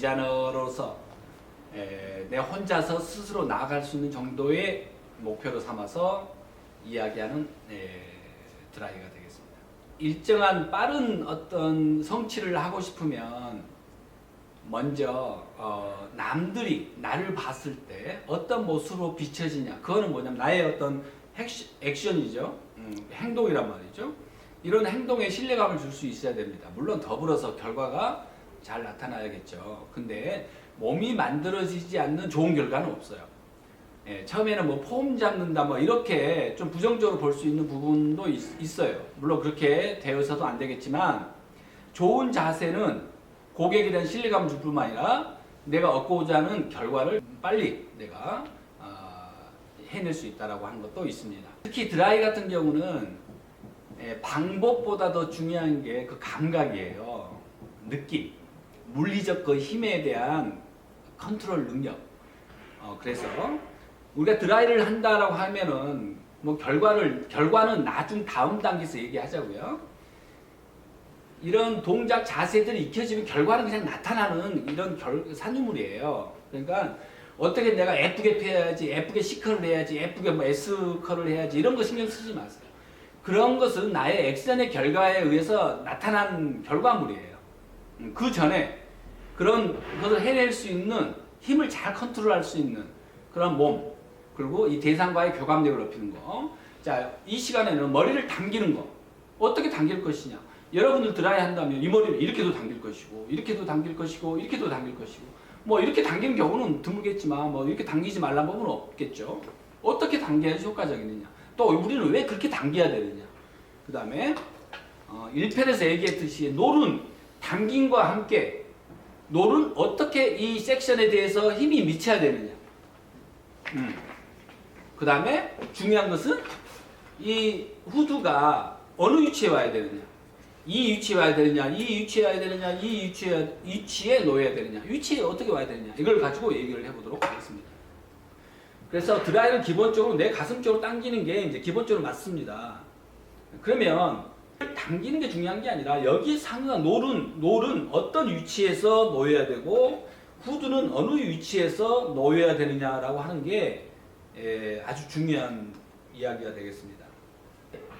디자이너로서 내 혼자서 스스로 나아갈 수 있는 정도의 목표로 삼아서 이야기하는 드라이가 되겠습니다. 일정한 빠른 어떤 성취를 하고 싶으면 먼저 남들이 나를 봤을 때 어떤 모습으로 비춰지냐, 그거는 뭐냐면 나의 어떤 액션이죠. 행동이란 말이죠. 이런 행동에 신뢰감을 줄 수 있어야 됩니다. 물론 더불어서 결과가 잘 나타나야겠죠. 근데 몸이 만들어지지 않는 좋은 결과는 없어요. 처음에는 뭐 폼 잡는다 뭐 이렇게 좀 부정적으로 볼 수 있는 부분도 있어요. 물론 그렇게 되어서도 안 되겠지만, 좋은 자세는 고객에 대한 신뢰감을 줄 뿐만 아니라 내가 얻고자 하는 결과를 빨리 내가 해낼 수 있다라고 하는 것도 있습니다. 특히 드라이 같은 경우는 방법보다 더 중요한 게 그 감각이에요. 느낌, 물리적 그 힘에 대한 컨트롤 능력. 그래서 우리가 드라이를 한다라고 하면은 뭐 결과는 나중 다음 단계에서 얘기하자고요. 이런 동작 자세들이 익혀지면 결과는 그냥 나타나는 이런 산유물이에요. 그러니까 어떻게 내가 예쁘게 펴야지, 예쁘게 C컬을 해야지, 예쁘게 뭐 S컬을 해야지, 이런 거 신경 쓰지 마세요. 그런 것은 나의 액션의 결과에 의해서 나타난 결과물이에요. 그 전에 그런 것을 해낼 수 있는 힘을 잘 컨트롤할 수 있는 그런 몸, 그리고 이 대상과의 교감력을 높이는 거. 자, 이 시간에는 머리를 당기는 거. 어떻게 당길 것이냐. 여러분들 드라이 한다면 이 머리를 이렇게도 당길 것이고, 이렇게도 당길 것이고, 이렇게도 당길 것이고, 뭐 이렇게 당기는 경우는 드물겠지만 뭐 이렇게 당기지 말라는 법은 없겠죠. 어떻게 당겨야지 효과적이느냐. 또 우리는 왜 그렇게 당겨야 되느냐. 그 다음에 1편에서 얘기했듯이 놀은 당김과 함께 놀은 어떻게 이 섹션에 대해서 힘이 미쳐야 되느냐. 그 다음에 중요한 것은 이 후드가 어느 위치에 와야 되느냐. 이 위치에 와야 되느냐, 이 위치에 와야 되느냐, 이 위치에 놓여야 되느냐, 위치에 어떻게 와야 되느냐, 이걸 가지고 얘기를 해보도록 하겠습니다. 그래서 드라이는 기본적으로 내 가슴 쪽으로 당기는 게 이제 기본적으로 맞습니다. 그러면 당기는 게 중요한 게 아니라 여기 상하 놀은 어떤 위치에서 놓여야 되고 후드는 어느 위치에서 놓여야 되느냐라고 하는 게 아주 중요한 이야기가 되겠습니다.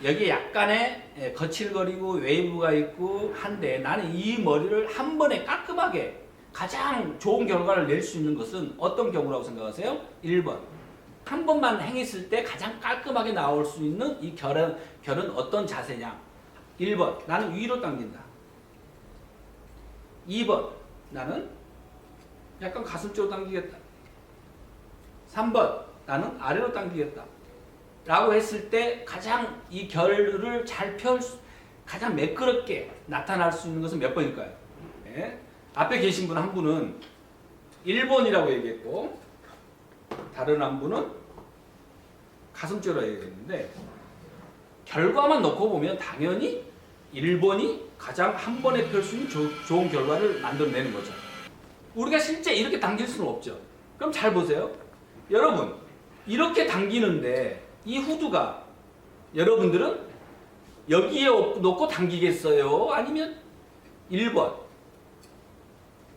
여기 약간의 거칠거리고 웨이브가 있고 한데, 나는 이 머리를 한 번에 깔끔하게 가장 좋은 결과를 낼 수 있는 것은 어떤 경우라고 생각하세요? 1번. 한 번만 행했을 때 가장 깔끔하게 나올 수 있는 이 결은 어떤 자세냐? 1번. 나는 위로 당긴다. 2번. 나는 약간 가슴 쪽으로 당기겠다. 3번. 나는 아래로 당기겠다. 라고 했을 때 가장 이 결을 잘 가장 매끄럽게 나타날 수 있는 것은 몇 번일까요? 네. 앞에 계신 분 한 분은 1번이라고 얘기했고, 다른 한 분은 가슴 쪽으로 얘기했는데, 결과만 놓고 보면 당연히 1번이 가장 한 번에 펼 수 있는 좋은 결과를 만들어내는 거죠. 우리가 실제 이렇게 당길 수는 없죠. 그럼 잘 보세요. 여러분, 이렇게 당기는데 이 후드가 여러분들은 여기에 놓고 당기겠어요? 아니면 1번,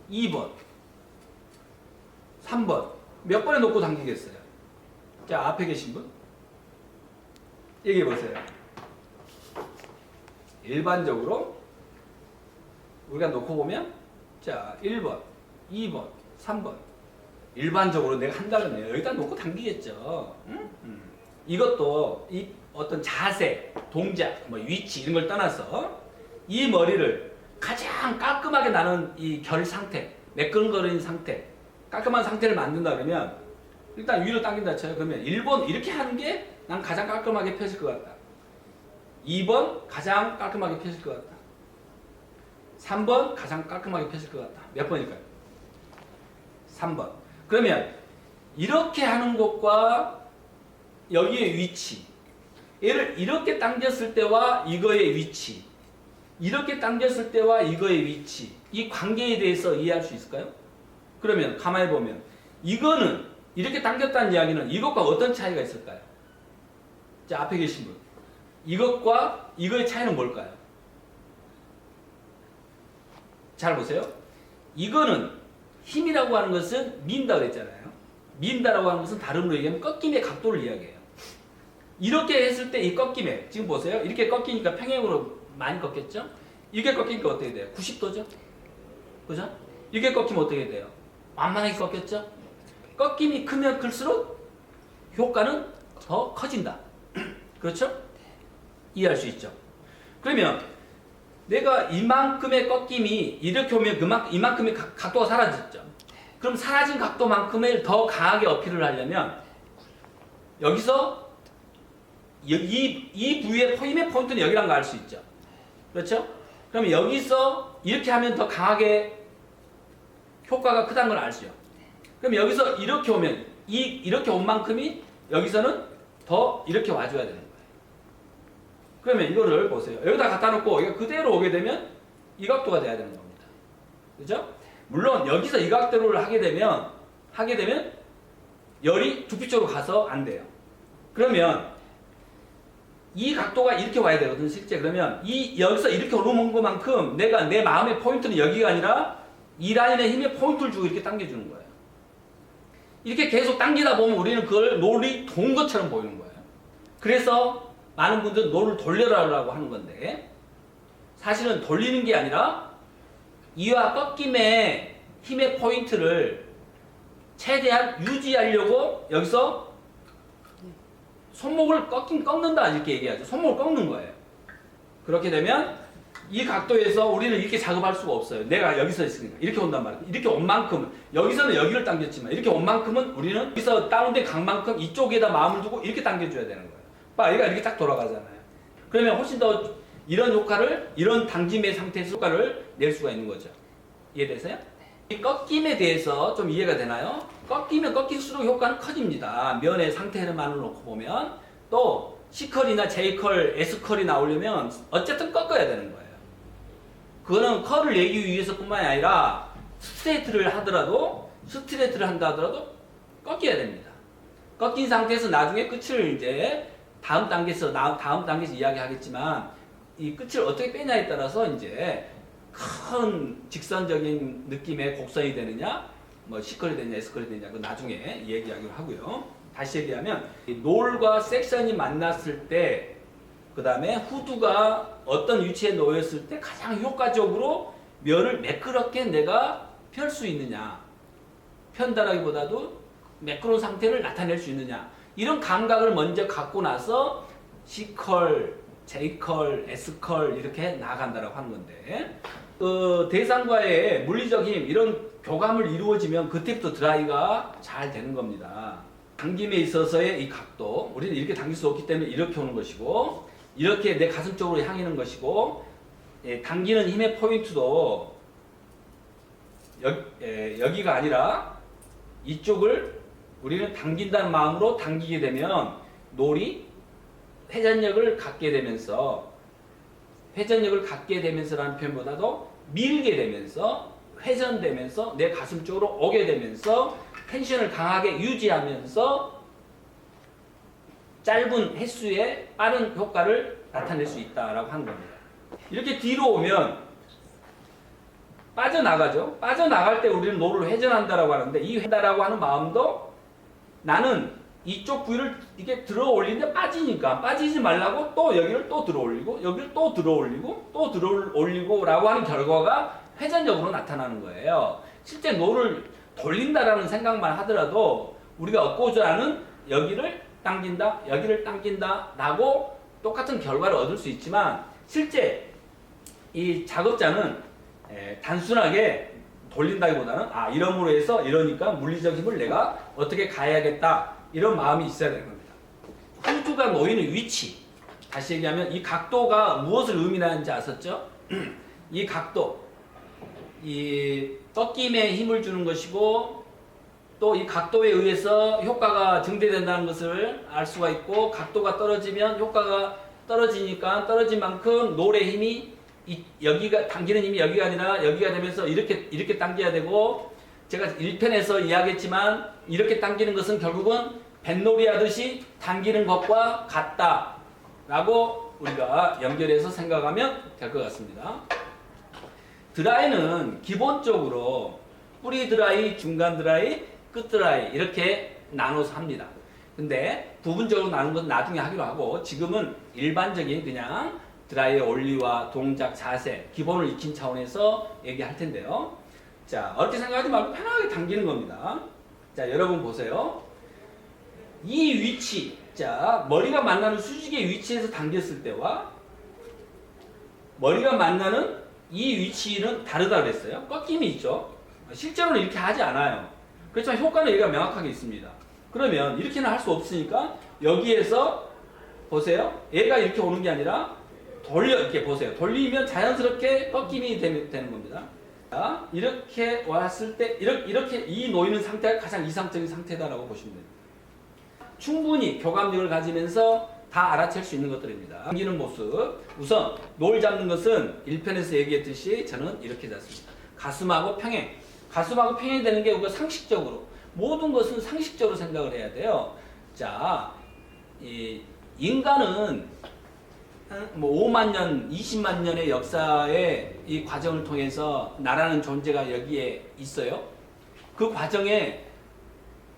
2번, 3번 몇 번에 놓고 당기겠어요? 자, 앞에 계신 분 얘기해 보세요. 일반적으로 우리가 놓고 보면, 자, 1번, 2번, 3번 일반적으로 내가 한다면 여기다 놓고 당기겠죠. 이것도 이 어떤 자세, 동작, 뭐 위치 이런 걸 떠나서 이 머리를 가장 깔끔하게 나는 이 결 상태, 매끈거리는 상태, 깔끔한 상태를 만든다 그러면 일단 위로 당긴다 쳐요. 그러면 1번 이렇게 하는 게 난 가장 깔끔하게 펴질 것 같다. 2번 가장 깔끔하게 펴질 것 같다. 3번 가장 깔끔하게 펴질 것 같다. 몇 번일까요? 3번. 그러면 이렇게 하는 것과 여기의 위치, 얘를 이렇게 당겼을 때와 이거의 위치, 이렇게 당겼을 때와 이거의 위치, 이 관계에 대해서 이해할 수 있을까요? 그러면 가만히 보면 이거는 이렇게 당겼다는 이야기는 이것과 어떤 차이가 있을까요? 자, 앞에 계신 분, 이것과 이거의 차이는 뭘까요? 잘 보세요. 이거는 힘이라고 하는 것은 민다 그랬잖아요. 민다라고 하는 것은 다름으로 얘기하면 꺾임의 각도를 이야기해요. 이렇게 했을 때 이 꺾임에 지금 보세요. 이렇게 꺾이니까 평행으로 많이 꺾였죠? 이게 꺾이니까 어떻게 돼요? 90도죠? 그죠? 이게 꺾이면 어떻게 돼요? 완만하게 꺾였죠? 꺾임이 크면 클수록 효과는 더 커진다. 그렇죠? 이해할 수 있죠? 그러면 내가 이만큼의 꺾임이 이렇게 오면 이만큼의 각도가 사라졌죠. 그럼 사라진 각도만큼을 더 강하게 어필을 하려면 여기서 이 부위의 힘의 포인트는 여기란 거 알 수 있죠. 그렇죠? 그러면 여기서 이렇게 하면 더 강하게 효과가 크다는 걸 알죠. 그럼 여기서 이렇게 오면 이렇게 온 만큼이 여기서는 더 이렇게 와줘야 되는 거예요. 그러면 이거를 보세요. 여기다 갖다 놓고 이거 그대로 오게 되면 이 각도가 돼야 되는 겁니다. 그죠? 물론 여기서 이 각도를 하게 되면 열이 두피 쪽으로 가서 안 돼요. 그러면 이 각도가 이렇게 와야 되거든요. 실제 그러면 여기서 이렇게 오는 것만큼 내가 내 마음의 포인트는 여기가 아니라 이 라인에 힘의 포인트를 주고 이렇게 당겨주는 거예요. 이렇게 계속 당기다 보면 우리는 그걸 롤이 돈 것처럼 보이는 거예요. 그래서 많은 분들은 롤을 돌려라라고 하는 건데 사실은 돌리는 게 아니라 이와 꺾임의 힘의 포인트를 최대한 유지하려고 여기서 손목을 꺾는다 이렇게 얘기하죠. 손목을 꺾는 거예요. 그렇게 되면 이 각도에서 우리는 이렇게 작업할 수가 없어요. 내가 여기서 있으니까 이렇게 온단 말이에요. 이렇게 온 만큼 여기서는 여기를 당겼지만 이렇게 온 만큼은 우리는 여기서 다운된 각만큼 이쪽에다 마음을 두고 이렇게 당겨줘야 되는 거예요. 봐, 얘가 이렇게 딱 돌아가잖아요. 그러면 훨씬 더 이런 효과를 이런 당김의 상태에서 효과를 낼 수가 있는 거죠. 이해되세요? 이 꺾임에 대해서 좀 이해가 되나요? 꺾이면 꺾일수록 효과는 커집니다. 면의 상태만을 놓고 보면 또 C컬이나 J컬, S컬이 나오려면 어쨌든 꺾어야 되는 거예요. 그거는 컬을 내기 위해서뿐만이 아니라 스트레이트를 한다 하더라도 꺾여야 됩니다. 꺾인 상태에서 나중에 끝을 이제 다음 단계에서 이야기하겠지만 이 끝을 어떻게 빼냐에 따라서 이제 큰 직선적인 느낌의 곡선이 되느냐, 뭐 C컬이 되느냐, S컬이 되느냐, 그 나중에 얘기하기로 하고요. 다시 얘기하면 롤과 섹션이 만났을 때, 그 다음에 후드가 어떤 위치에 놓였을 때 가장 효과적으로 면을 매끄럽게 내가 펼 수 있느냐, 편다라기보다도 매끄러운 상태를 나타낼 수 있느냐, 이런 감각을 먼저 갖고 나서 C컬, J컬, S컬 이렇게 나아간다라고 하는 건데, 대상과의 물리적 힘 이런 교감을 이루어지면 그때부터 드라이가 잘 되는 겁니다. 당김에 있어서의 이 각도, 우리는 이렇게 당길 수 없기 때문에 이렇게 오는 것이고, 이렇게 내 가슴 쪽으로 향하는 것이고, 당기는 힘의 포인트도 여기가 아니라 이쪽을 우리는 당긴다는 마음으로 당기게 되면 롤이 회전력을 갖게 되면서라는 표현보다도 밀게 되면서 회전되면서 내 가슴 쪽으로 오게 되면서 텐션을 강하게 유지하면서 짧은 횟수에 빠른 효과를 나타낼 수 있다라고 하는 겁니다. 이렇게 뒤로 오면 빠져나가죠. 빠져나갈 때 우리는 롤을 회전한다라고 하는데 이 회전다라고 하는 마음도 나는 이쪽 부위를 이게 들어 올리는데 빠지지 말라고 또 여기를 또 들어 올리고 여기를 또 들어 올리고 또 들어 올리고 라고 하는 결과가 회전적으로 나타나는 거예요. 실제 롤을 돌린다라는 생각만 하더라도 우리가 얻고자 하는 여기를 당긴다 라고 똑같은 결과를 얻을 수 있지만 실제 이 작업자는 단순하게 돌린다기보다는 이러므로 해서 이러니까 물리적 힘을 내가 어떻게 가해야겠다 이런 마음이 있어야 되는 겁니다. 후드가 놓이는 위치, 다시 얘기하면 이 각도가 무엇을 의미하는지 아셨죠? 이 각도, 이 꺾임에 힘을 주는 것이고 또 이 각도에 의해서 효과가 증대된다는 것을 알 수가 있고, 각도가 떨어지면 효과가 떨어지니까 떨어진 만큼 롤의 힘이 여기가 당기는 힘이 여기가 아니라 여기가 되면서 이렇게 당겨야 되고, 제가 1편에서 이야기했지만 이렇게 당기는 것은 결국은 뱃놀이 하듯이 당기는 것과 같다 라고 우리가 연결해서 생각하면 될 것 같습니다. 드라이는 기본적으로 뿌리 드라이, 중간 드라이, 끝 드라이 이렇게 나눠서 합니다. 근데 부분적으로 나눈 건 나중에 하기로 하고 지금은 일반적인 그냥 드라이의 원리와 동작, 자세, 기본을 익힌 차원에서 얘기할 텐데요. 자, 어렵게 생각하지 말고 편하게 당기는 겁니다. 자, 여러분 보세요. 이 위치, 자, 머리가 만나는 수직의 위치에서 당겼을 때와 머리가 만나는 이 위치는 다르다고 그랬어요. 꺾임이 있죠. 실제로는 이렇게 하지 않아요. 그렇지만 효과는 얘가 명확하게 있습니다. 그러면 이렇게는 할 수 없으니까 여기에서 보세요. 얘가 이렇게 오는 게 아니라 이렇게 보세요. 돌리면 자연스럽게 꺾임이 되는 겁니다. 자, 이렇게 왔을 때 이렇게 이 놓이는 상태가 가장 이상적인 상태다라고 보시면 됩니다. 충분히 교감력을 가지면서 다 알아챌 수 있는 것들입니다. 당기는 모습. 우선 노를 잡는 것은 1편에서 얘기했듯이 저는 이렇게 잡습니다. 가슴하고 평행. 가슴하고 평행이 되는 게 우리가 상식적으로 모든 것은 상식적으로 생각을 해야 돼요. 자, 이 인간은 뭐 5만 년, 20만 년의 역사의 이 과정을 통해서 나라는 존재가 여기에 있어요. 그 과정에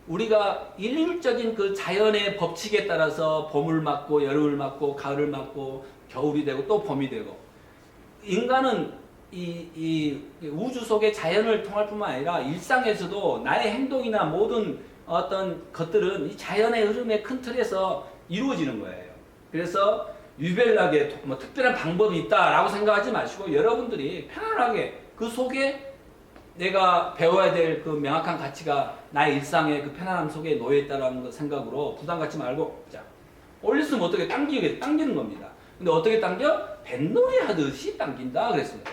우리가 일률적인 그 자연의 법칙에 따라서 봄을 맞고 여름을 맞고 가을을 맞고 겨울이 되고 또 봄이 되고 인간은 이 우주 속의 자연을 통할 뿐만 아니라 일상에서도 나의 행동이나 모든 어떤 것들은 이 자연의 흐름의 큰 틀에서 이루어지는 거예요. 그래서 유별나게 뭐 특별한 방법이 있다라고 생각하지 마시고 여러분들이 편안하게 그 속에 내가 배워야 될 그 명확한 가치가 나의 일상의 그 편안함 속에 놓여있다는 생각으로 부담 갖지 말고 자 올렸으면 어떻게 당기는 겁니다. 근데 어떻게 당겨? 뱃놀이 하듯이 당긴다 그랬습니다.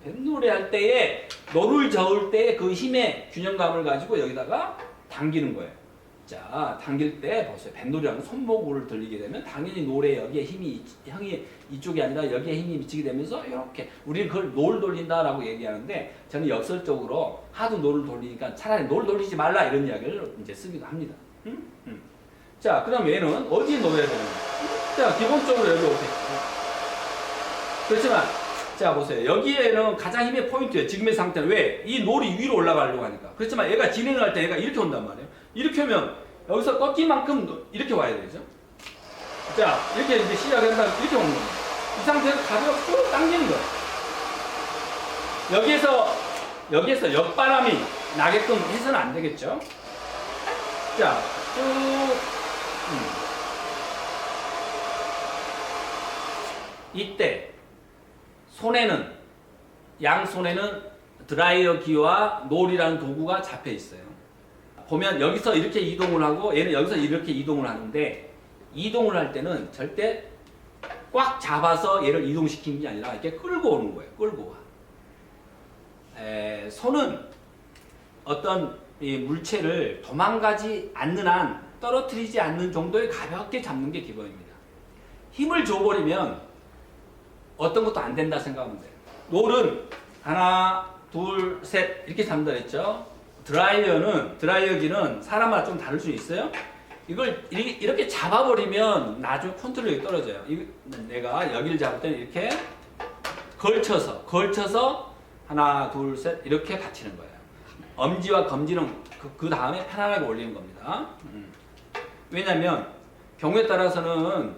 뱃놀이 할 때에 노를 저을 때의 그 힘의 균형감을 가지고 여기다가 당기는 거예요. 자, 당길 때 보세요. 뱃놀이라는 손목을 들리게 되면 당연히 노래 여기에 힘이 이쪽이 아니라 여기에 힘이 미치게 되면서 이렇게 우리는 그걸 노를 돌린다라고 얘기하는데 저는 역설적으로 하도 노를 돌리니까 차라리 노를 돌리지 말라 이런 이야기를 이제 쓰기도 합니다. 자, 그럼 얘는 어디에 놓여야 되는가? 자, 기본적으로 여기 오케이. 그렇지만 자 보세요. 여기에는 가장 힘의 포인트예요. 지금의 상태는 왜? 이 놀이 위로 올라가려고 하니까. 그렇지만 얘가 진행을 할 때 얘가 이렇게 온단 말이에요. 이렇게 오면 여기서 꺾기만큼 이렇게 와야 되죠. 자, 이렇게 이제 시작한다 이렇게 오는 겁니다. 이 상태에서 가볍게 쭉 당기는 거예요. 여기에서 역바람이 나게끔 해서는 안 되겠죠. 자, 쭉 이때 양손에는 드라이어 기와 놀이라는 도구가 잡혀 있어요. 보면 여기서 이렇게 이동을 하고 얘는 여기서 이렇게 이동을 하는데 이동을 할 때는 절대 꽉 잡아서 얘를 이동시키는 게 아니라 이렇게 끌고 오는 거예요. 끌고 와. 손은 어떤 이 물체를 도망가지 않는 한 떨어뜨리지 않는 정도의 가볍게 잡는 게 기본입니다. 힘을 줘버리면 어떤 것도 안 된다 생각하면 돼요. 놀은 하나, 둘, 셋 이렇게 잡는다 했죠. 드라이어기는 사람마다 좀 다를 수 있어요. 이걸 이렇게 잡아버리면 나중에 컨트롤이 떨어져요. 내가 여기를 잡을 때는 이렇게 걸쳐서 하나, 둘, 셋 이렇게 받치는 거예요. 엄지와 검지는 그 다음에 편안하게 올리는 겁니다. 왜냐하면 경우에 따라서는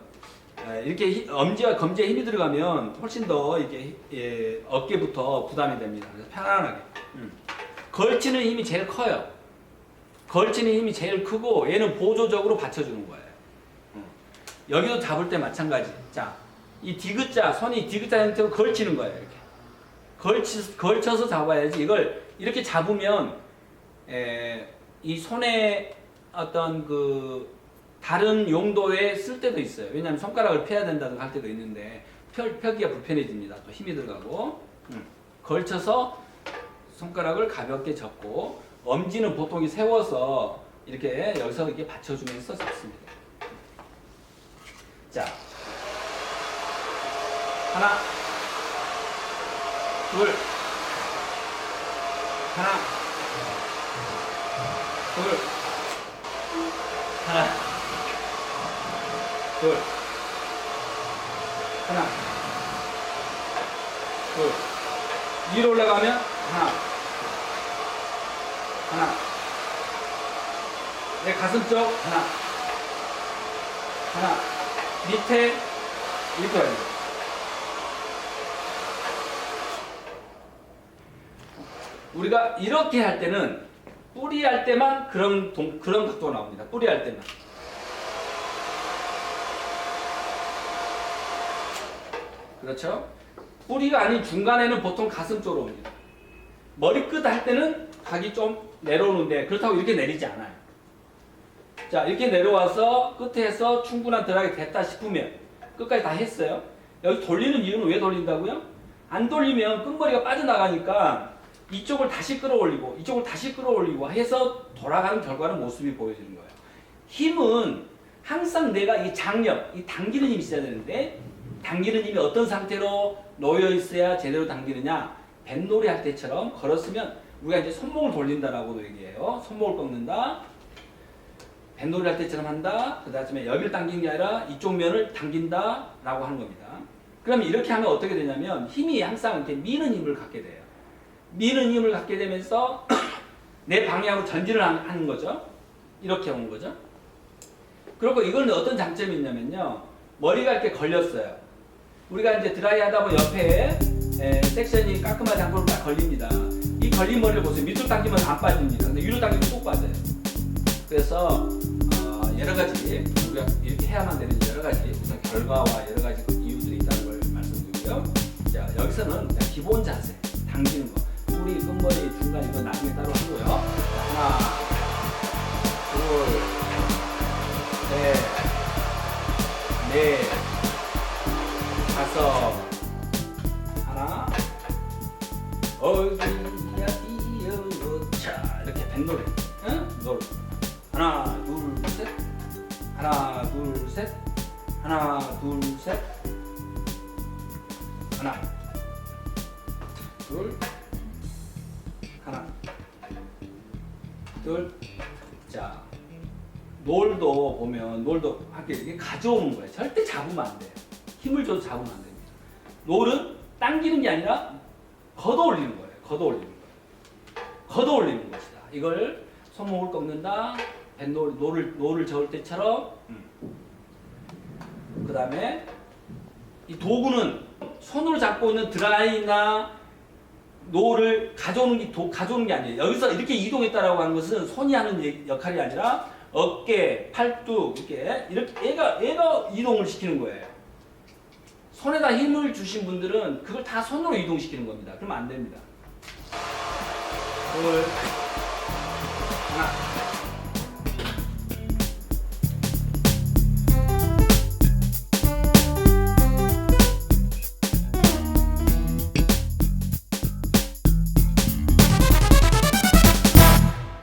이렇게 엄지와 검지에 힘이 들어가면 훨씬 더 이렇게 어깨부터 부담이 됩니다. 그래서 편안하게. 걸치는 힘이 제일 커요. 걸치는 힘이 제일 크고 얘는 보조적으로 받쳐주는 거예요. 여기도 잡을 때 마찬가지. 자, 이 디귿자 손이 디귿자 형태로 걸치는 거예요. 이렇게 걸쳐서 잡아야지. 이걸 이렇게 잡으면 이 손에 어떤 그 다른 용도에 쓸 때도 있어요. 왜냐하면 손가락을 펴야 된다든가 할 때도 있는데 펴기가 불편해집니다. 또 힘이 들어가고 걸쳐서 손가락을 가볍게 잡고 엄지는 보통 세워서 이렇게 여기서 이렇게 받쳐주면서 잡습니다. 자, 하나, 둘, 하나, 둘, 하나, 둘, 하나, 둘. 위로 올라가면 하나, 하나. 내 가슴 쪽 하나. 하나. 밑에 이렇게 와야 돼. 우리가 이렇게 할 때는 뿌리 할 때만 그런 각도가 나옵니다. 뿌리 할 때만. 그렇죠? 뿌리가 아닌 중간에는 보통 가슴 쪽으로 옵니다. 머리끝 할 때는 각이 좀 내려오는데 그렇다고 이렇게 내리지 않아요. 자, 이렇게 내려와서 끝에서 충분한 드라이가 됐다 싶으면 끝까지 다 했어요. 여기 돌리는 이유는 왜 돌린다고요? 안 돌리면 끝머리가 빠져나가니까 이쪽을 다시 끌어올리고 이쪽을 다시 끌어올리고 해서 돌아가는 결과는 모습이 보여지는 거예요. 힘은 항상 내가 이 장력, 이 당기는 힘이 있어야 되는데 당기는 힘이 어떤 상태로 놓여 있어야 제대로 당기느냐? 뱃놀이 할 때처럼 걸었으면 우리가 이제 손목을 돌린다라고도 얘기해요. 손목을 꺾는다. 뱃놀이 할 때처럼 한다. 그 다음에 여기를 당기는 게 아니라 이쪽 면을 당긴다라고 하는 겁니다. 그러면 이렇게 하면 어떻게 되냐면 힘이 항상 이렇게 미는 힘을 갖게 돼요. 미는 힘을 갖게 되면서 내 방향으로 전진을 하는 거죠. 이렇게 오는 거죠. 그리고 이건 어떤 장점이 있냐면요. 머리가 이렇게 걸렸어요. 우리가 이제 드라이 하다 보면 옆에 섹션이 깔끔하지 않고 딱 걸립니다. 이 걸린 머리를 보세요. 밑으로 당기면 안 빠집니다. 근데 위로 당기면 꼭 빠져요. 그래서 여러 가지 우리가 이렇게 해야만 되는 여러 가지 우선 결과와 여러 가지 이유들이 있다는 걸 말씀드리고요. 자, 여기서는 그냥 기본 자세, 당기는 거, 뿌리, 끝머리, 중간 이거 나중에 따로 하고요. 하나, 둘, 셋, 넷, 다섯, 하나, 어디야 뛰어차 이렇게 뱃노래, 응? 노래. 하나, 둘, 셋, 하나, 둘, 셋, 하나, 둘, 셋, 하나, 둘, 하나, 둘. 자, 놀도 보면 놀도 할게 이게 가져오는 거예요. 절대 잡으면 안 돼요. 힘을 줘도 잡으면 안 됩니다. 놀은 당기는 게 아니라 걷어올리는 거예요. 걷어올리는 거예요. 걷어올리는 것이다. 이걸 손목을 꺾는다. 노를 저을 때처럼. 그 다음에 이 도구는 손으로 잡고 있는 드라이나 노를 가져오는 게 아니에요. 여기서 이렇게 이동했다라고 하는 것은 손이 하는 역할이 아니라 어깨, 팔뚝 이렇게 얘가 이동을 시키는 거예요. 손에다 힘을 주신 분들은 그걸 다 손으로 이동시키는 겁니다. 그러면 안 됩니다. 그걸